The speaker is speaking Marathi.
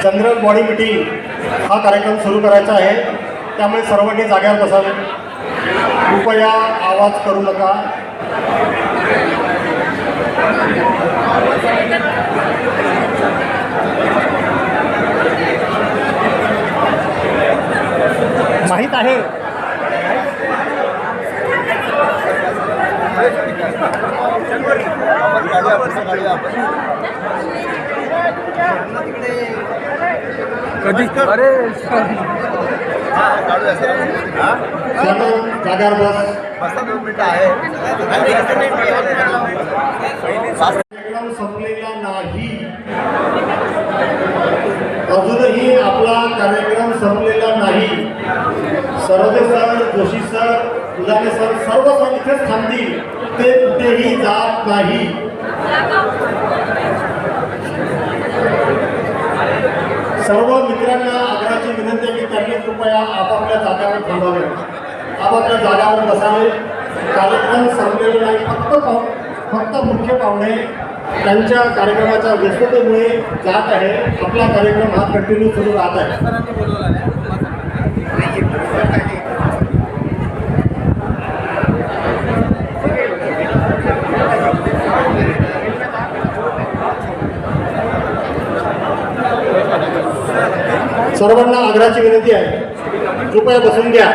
जनरल बॉडी मीटिंग हा कार्यक्रम सुरू करायचा आहे, त्यामुळे सर्वांनी जाग्यावर बसावे. कृपया आवाज करू नका. माहीत आहे कधी अरे जाग्यावर बस. कार्यक्रम संपलेला नाही, अजूनही आपला कार्यक्रम संपलेला नाही. Sarvade sir, Joshi sir, Udane sir, सर्व सर इथेच थांबतील, ते कुठेही जात नाही. सर्व मित्रांना आग्रहाची विनंती आहे की त्यांनी कृपया आपापल्या जागावर थांबावे, आपापल्या जागावर बसावे. कार्यक्रम संपलेला नाही. फक्त मुख्य पाहुणे त्यांच्या कार्यक्रमाच्या व्यस्ततेमुळे जात आहे. आपला कार्यक्रम हा कंटिन्यू सुरू राहत आहे. सर्वांना आग्रहाची विनंती आहे, कृपया बसून घ्या.